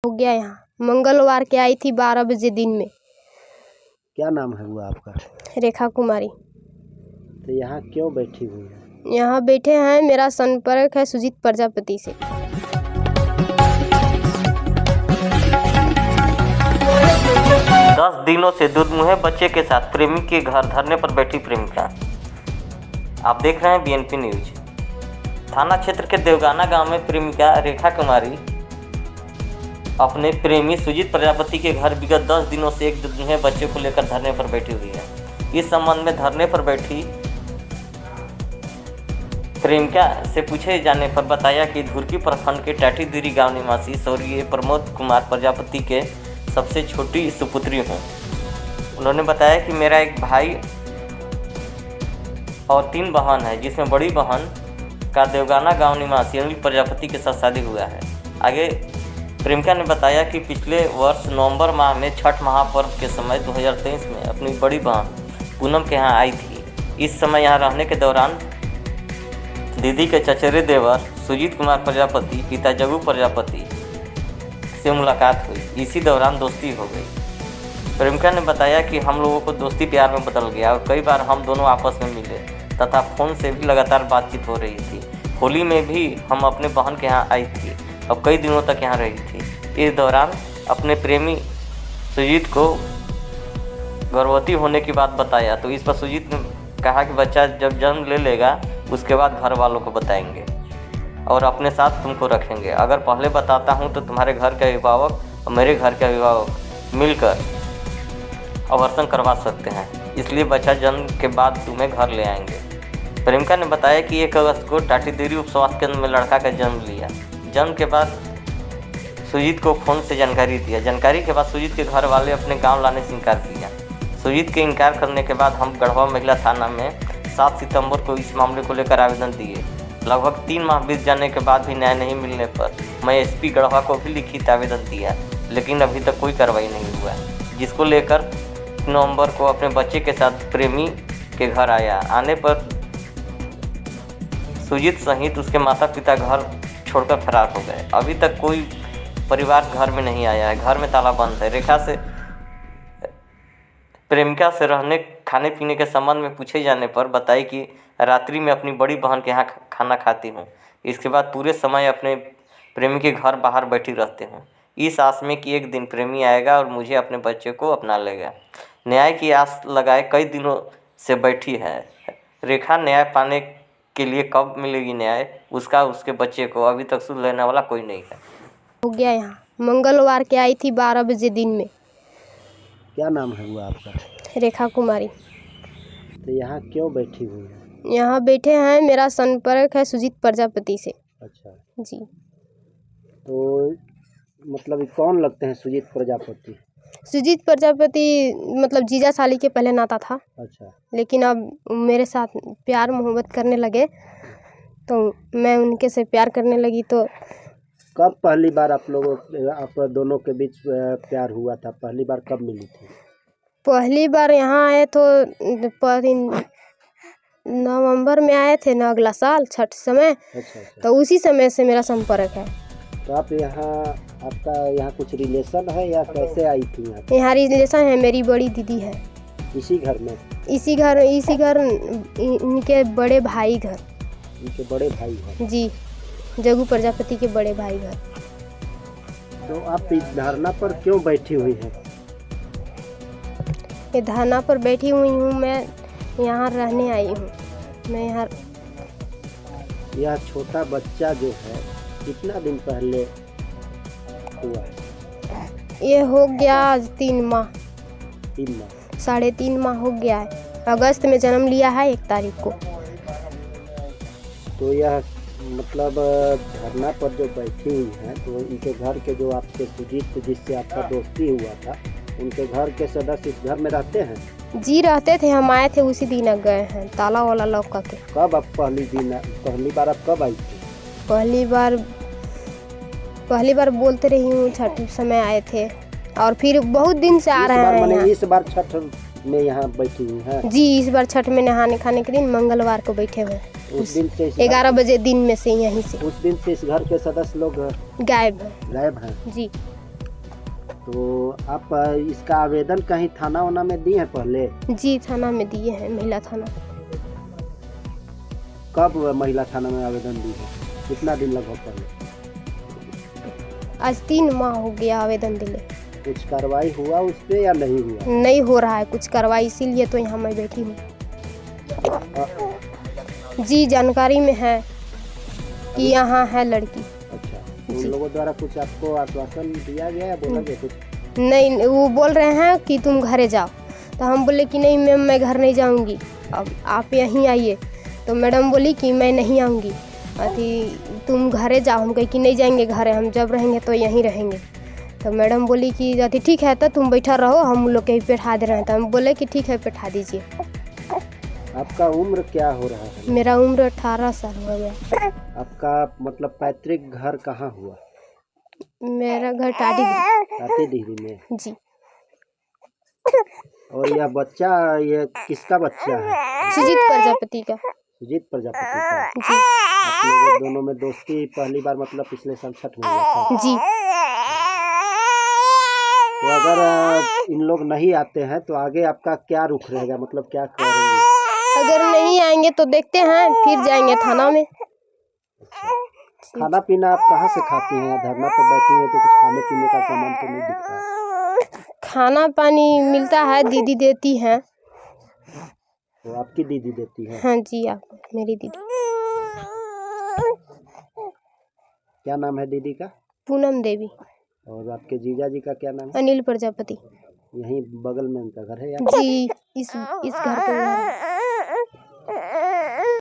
हो गया। यहाँ मंगलवार के आई थी 12 बजे दिन में। क्या नाम है वो आपका? रेखा कुमारी। तो यहाँ क्यों बैठी हुई है? यहाँ बैठे हैं, मेरा संपर्क है सुजीत प्रजापति से। 10 दिनों से दुधमुहे बच्चे के साथ प्रेमी के घर धरने पर बैठी प्रेमिका। आप देख रहे हैं बीएनपी न्यूज। थाना क्षेत्र के देवगाना गांव में प्रेमिका रेखा कुमारी अपने प्रेमी सुजीत प्रजापति के घर विगत 10 दिनों से एक दुधमुहे बच्चे को लेकर धरने पर बैठी हुई है। इस संबंध में धरने पर बैठी प्रेमिका से पूछे जाने पर बताया कि धुरकी प्रखंड के टाटीदिरी गांव निवासी स्वर्गीय प्रमोद कुमार प्रजापति के सबसे छोटी सुपुत्री हूँ। उन्होंने बताया कि मेरा एक भाई और 3 बहन है, जिसमें बड़ी बहन का देवगाना गांव निवासी अनिल प्रजापति के साथ शादी हुआ है। आगे प्रेमिका ने बताया कि पिछले वर्ष नवंबर माह में छठ महापर्व के समय 2023 में अपनी बड़ी बहन पूनम के यहाँ आई थी। इस समय यहाँ रहने के दौरान दीदी के चचेरे देवर सुजीत कुमार प्रजापति पिता जग्गू प्रजापति से मुलाकात हुई। इसी दौरान दोस्ती हो गई। प्रेमिका ने बताया कि हम लोगों को दोस्ती प्यार में बदल गया और कई बार हम दोनों आपस में मिले तथा फ़ोन से भी लगातार बातचीत हो रही थी। होली में भी हम अपने बहन के यहाँ आई थी और कई दिनों तक यहाँ रही थी। इस दौरान अपने प्रेमी सुजीत को गर्भवती होने की बात बताया तो इस पर सुजीत ने कहा कि बच्चा जब जन्म ले लेगा उसके बाद घर वालों को बताएंगे और अपने साथ तुमको रखेंगे। अगर पहले बताता हूँ तो तुम्हारे घर के अभिभावक और मेरे घर के अभिभावक मिलकर अवर्सन करवा सकते हैं, इसलिए बच्चा जन्म के बाद तुम्हें घर ले आएंगे। प्रेमिका ने बताया कि 1 अगस्त को टाटीदिरी उप स्वास्थ्य केंद्र में लड़का का जन्म लिया। जन्म के बाद सुजीत को फ़ोन से जानकारी दिया। जानकारी के बाद सुजीत के घर वाले अपने गाँव लाने से इनकार किया। सुजीत के इनकार करने के बाद हम गढ़वा महिला थाना में 7 सितंबर को इस मामले को लेकर आवेदन दिए। लगभग 3 माह बीत जाने के बाद भी न्याय नहीं मिलने पर मैं एसपी गढ़वा को भी लिखित आवेदन दिया, लेकिन अभी तक कोई कार्रवाई नहीं हुआ, जिसको लेकर नवंबर को अपने बच्चे के साथ प्रेमी के घर आया। आने पर सुजीत सहित उसके माता पिता घर छोड़कर फरार हो गए। अभी तक कोई परिवार घर में नहीं आया है, घर में ताला बंद है। रेखा से प्रेमिका से रहने खाने पीने के संबंध में पूछे जाने पर बताई कि रात्रि में अपनी बड़ी बहन के यहाँ खाना खाती हूँ, इसके बाद पूरे समय अपने प्रेमी के घर बाहर बैठी रहती हूँ, इस आस में कि एक दिन प्रेमी आएगा और मुझे अपने बच्चे को अपना लेगा। न्याय की आस लगाए कई दिनों से बैठी है। रेखा न्याय पाने के लिए कब मिलेगी न्याय, उसका उसके बच्चे को अभी तक सुन लेने वाला कोई नहीं है। हो गया। यहाँ मंगलवार के आई थी 12 बजे दिन में। क्या नाम है वो आपका? रेखा कुमारी। तो यहाँ क्यों बैठी हुई है? यहाँ बैठे हैं, मेरा संपर्क है सुजीत प्रजापति से। अच्छा जी। तो मतलब कौन लगते हैं सुजीत प्रजापति? सुजीत प्रजापति मतलब जीजा साली के पहले नाता था। अच्छा। लेकिन अब मेरे साथ प्यार मोहब्बत करने लगे तो मैं उनके से प्यार करने लगी। तो कब पहली बार आप दोनों के बीच प्यार हुआ था? पहली बार कब मिली थी? पहली बार यहाँ आए तो नवंबर में आए थे ना, अगला साल छठ समय। अच्छा। तो उसी समय से मेरा संपर्क है। तो आप आपका यहाँ कुछ रिलेशन है या कैसे आई थी यहाँ? यहाँ रिलेशन है, मेरी बड़ी दीदी है। इसी घर में? इसी घर इनके बड़े भाई घर। इनके बड़े भाई घर? जी, जग्गू प्रजापति के बड़े भाई घर। तो आप इस धरना पर क्यों बैठी हुई हैं? ये धरना पर बैठी हुई हूँ, मैं यहाँ रहने आई हूँ। मैं यहाँ यह छोटा बच्चा जो है कितना दिन पहले हुआ? ये हो गया 3 माह। 3 माह? 3.5 माह हो गया है। अगस्त में जन्म लिया है 1 तारीख को। तो यह मतलब धरना पर जो बैठी हुई हैं तो इनके घर के जो आपके सुजीत जिससे आपका दोस्ती हुआ था, उनके घर के सदस्य इस घर में रहते हैं? जी रहते थे, हम आए थे उसी दिन गए हैं, ताला वाला लॉक करके। कब आप पहली बार आप कब आई थी? पहली बार बोलते रही हूँ, छठ समय आए थे और फिर बहुत दिन से आ रहे हैं। इस बार छठ में यहाँ बैठी हुई हैं? जी, इस बार छठ में नहाने खाने के दिन मंगलवार को बैठे हुए। उस दिन से 11 बजे दिन में से यहीं से उस दिन से इस घर के सदस्य लोग गायब हैं? जी। तो आप इसका आवेदन कहीं थाना वाना में दिए हैं पहले? जी थाना में दिए हैं, महिला थाना। कब महिला थाना में आवेदन दी है? कितना दिन लगभग पहले? आज 3 माह हो गया आवेदन दिले। कुछ कार्रवाई हुआ उस पे या नहीं हुआ? नहीं हो रहा है कुछ कार्रवाई, इसीलिए तो यहाँ मैं बैठी हूँ। जी जानकारी में है कि यहाँ है लड़की। अच्छा, तो उन लोगों द्वारा कुछ आपको आश्वासन दिया गया है, बोला गया कुछ? नहीं, वो बोल रहे हैं कि तुम घरे जाओ, तो हम बोले कि नहीं मैम मैं घर नहीं जाऊंगी, अब आप यहीं आइए। तो मैडम बोली कि मैं नहीं आऊंगी, अथी तुम घरे जाओ। हम कहे कि नहीं जाएंगे घरे, हम जब रहेंगे तो यहीं रहेंगे। तो मैडम बोली कि अथी ठीक है तो तुम बैठा रहो, हम लोग कहीं बैठा दे रहे हैं। तो हम बोले कि ठीक है बैठा दीजिए। आपका उम्र क्या हो रहा है? मेरा उम्र 18 साल हो गया। आपका मतलब पैतृक घर कहाँ हुआ? मेरा घर टाटीडीह में। जी। और यह बच्चा, ये किसका बच्चा है? सुजीत प्रजापति का। सुजीत प्रजापति का। जी। आप लोग दोनों में दोस्ती पहली बार मतलब पिछले साल छठ में हुआ था? जी। तो अगर इन लोग नहीं आते हैं तो आगे आपका क्या रुख रहेगा, मतलब क्या करेंगे? अगर नहीं आएंगे तो देखते हैं, फिर जाएंगे थाना में। खाना पीना आप कहाँ से खाती हैं? धरना पे बैठी है तो कुछ खाने पीने का सामान तो नहीं दिख रहा है। खाना पानी मिलता है, दीदी देती है। तो आपकी दीदी देती है? हाँ जी, आप मेरी दीदी। क्या नाम है दीदी का? पूनम देवी। और आपके जीजा जी का क्या नाम है? अनिल प्रजापति। यहीं बगल में उनका घर है या? जी, इस घर पे घर है।